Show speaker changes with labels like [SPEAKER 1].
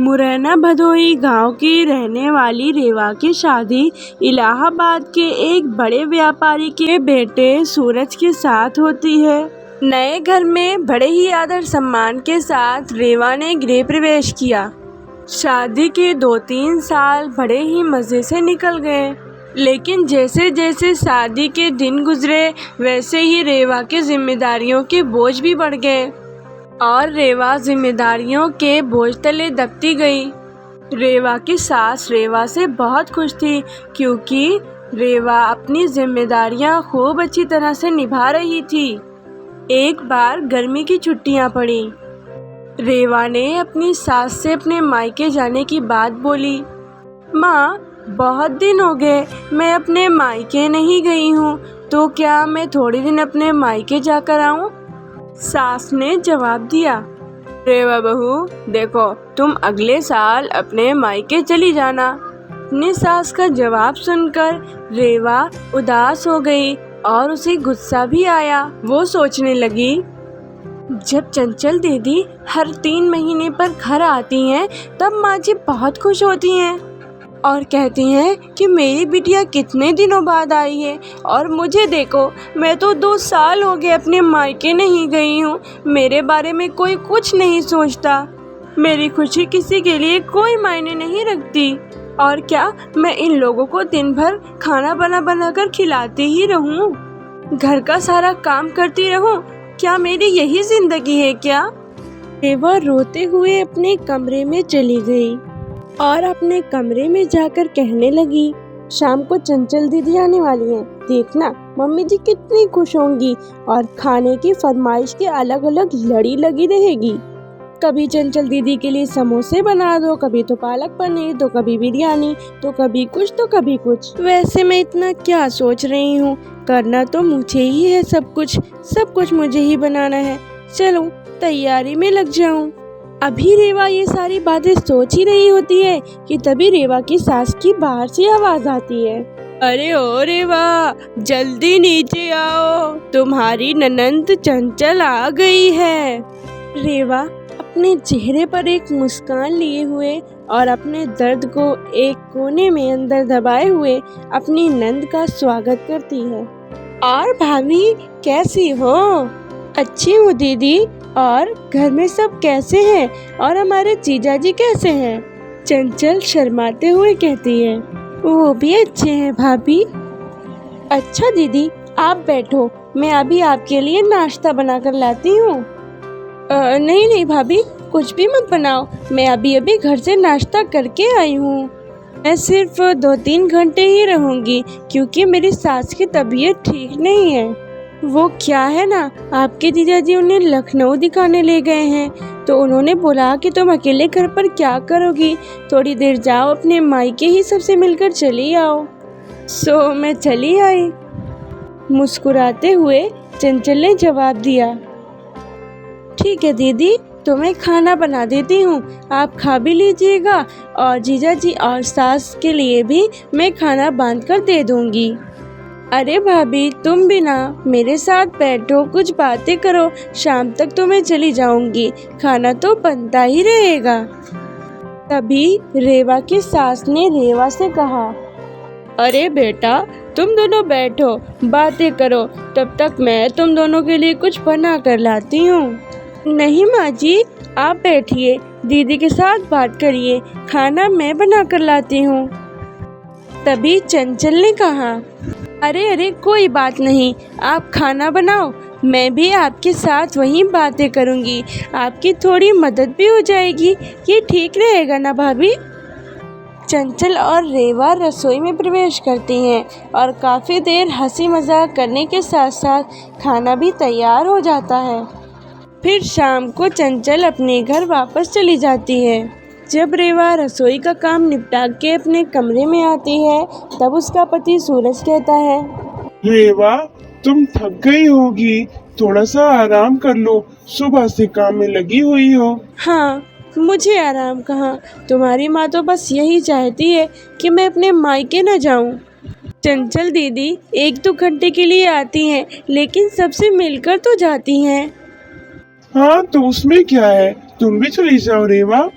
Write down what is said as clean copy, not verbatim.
[SPEAKER 1] मुरैना भदोही गांव की रहने वाली रेवा की शादी इलाहाबाद के एक बड़े व्यापारी के बेटे सूरज के साथ होती है। नए घर में बड़े ही आदर सम्मान के साथ रेवा ने गृह प्रवेश किया। शादी के 2-3 साल बड़े ही मज़े से निकल गए, लेकिन जैसे जैसे शादी के दिन गुजरे वैसे ही रेवा की जिम्मेदारियों के बोझ भी बढ़ गए और रेवा जिम्मेदारियों के बोझ तले दबती गई। रेवा की सास रेवा से बहुत खुश थी, क्योंकि रेवा अपनी जिम्मेदारियां खूब अच्छी तरह से निभा रही थी। एक बार गर्मी की छुट्टियां पड़ी। रेवा ने अपनी सास से अपने मायके जाने की बात बोली। माँ, बहुत दिन हो गए मैं अपने मायके नहीं गई हूँ, तो क्या मैं थोड़े दिन अपने मायके जाकर आऊँ? सास ने जवाब दिया। रेवा बहू, देखो तुम अगले साल अपने मायके चली जाना। अपनी सास का जवाब सुनकर रेवा उदास हो गई और उसे गुस्सा भी आया। वो सोचने लगी, जब चंचल दीदी हर 3 महीने पर घर आती हैं तब माँ जी बहुत खुश होती हैं और कहती हैं कि मेरी बिटिया कितने दिनों बाद आई है, और मुझे देखो मैं तो 2 साल हो गए अपने मायके नहीं गई हूँ। मेरे बारे में कोई कुछ नहीं सोचता। मेरी खुशी किसी के लिए कोई मायने नहीं रखती। और क्या मैं इन लोगों को दिन भर खाना बना कर खिलाती ही रहूँ, घर का सारा काम करती रहूँ? क्या मेरी यही जिंदगी है क्या? रेवा रोते हुए अपने कमरे में चली गई और अपने कमरे में जाकर कहने लगी, शाम को चंचल दीदी आने वाली हैं, देखना मम्मी जी कितनी खुश होंगी और खाने की फरमाइश की अलग अलग लड़ी लगी रहेगी। कभी चंचल दीदी के लिए समोसे बना दो, कभी तो पालक पनीर, तो कभी बिरयानी, तो कभी कुछ तो कभी कुछ। वैसे मैं इतना क्या सोच रही हूँ, करना तो मुझे ही है सब कुछ मुझे ही बनाना है। चलो तैयारी में लग जाऊँ। अभी रेवा ये सारी बातें सोच ही रही होती है कि तभी रेवा की सास की बाहर से आवाज आती है। अरे ओ रेवा, जल्दी नीचे आओ, तुम्हारी ननंद चंचल आ गई है। रेवा अपने चेहरे पर एक मुस्कान लिए हुए और अपने दर्द को एक कोने में अंदर दबाए हुए अपनी नंद का स्वागत करती है। और भाभी कैसी हो? अच्छी हूँ दीदी। और घर में सब कैसे हैं? और हमारे जीजा जी कैसे हैं? चंचल शर्माते हुए कहती है। वो भी अच्छे हैं भाभी। अच्छा दीदी, आप बैठो, मैं अभी आपके लिए नाश्ता बनाकर लाती हूँ। नहीं भाभी, कुछ भी मत बनाओ, मैं अभी घर से नाश्ता करके आई हूँ। मैं सिर्फ 2-3 घंटे ही रहूँगी, क्योंकि मेरी सास की तबीयत ठीक नहीं है। वो क्या है ना, आपके जीजा जी उन्हें लखनऊ दिखाने ले गए हैं, तो उन्होंने बोला कि तुम अकेले घर पर क्या करोगी, थोड़ी देर जाओ अपने मायके ही सबसे मिलकर चली आओ। सो मैं चली आई। मुस्कुराते हुए चंचल ने जवाब दिया, ठीक है दीदी, तो मैं खाना बना देती हूँ, आप खा भी लीजिएगा और जीजा जी और सास के लिए भी मैं खाना बांध कर दे दूँगी। अरे भाभी, तुम भी ना मेरे साथ बैठो, कुछ बातें करो, शाम तक तो मैं चली जाऊंगी, खाना तो बनता ही रहेगा। तभी रेवा की सास ने रेवा से कहा, अरे बेटा, तुम दोनों बैठो, बातें करो, तब तक मैं तुम दोनों के लिए कुछ बना कर लाती हूँ। नहीं माँ जी, आप बैठिए, दीदी के साथ बात करिए, खाना मैं बना कर लाती हूँ। तभी चंचल ने कहा, अरे कोई बात नहीं, आप खाना बनाओ, मैं भी आपके साथ वहीं बातें करूंगी, आपकी थोड़ी मदद भी हो जाएगी, ये ठीक रहेगा ना भाभी? चंचल और रेवा रसोई में प्रवेश करती हैं और काफ़ी देर हंसी मजाक करने के साथ साथ खाना भी तैयार हो जाता है। फिर शाम को चंचल अपने घर वापस चली जाती है। जब रेवा रसोई का काम निपटा के अपने कमरे में आती है, तब उसका पति सूरज कहता है,
[SPEAKER 2] रेवा, तुम थक गई होगी, थोड़ा सा आराम कर लो, सुबह से काम में लगी हुई हो।
[SPEAKER 1] हाँ, मुझे आराम कहाँ, तुम्हारी माँ तो बस यही चाहती है कि मैं अपने मायके न जाऊँ। चंचल दीदी 1-2 घंटे के लिए आती हैं, लेकिन सबसे मिलकर तो जाती हैं।
[SPEAKER 2] हाँ, तो उसमें क्या है, तुम भी चली जाओ रेवा।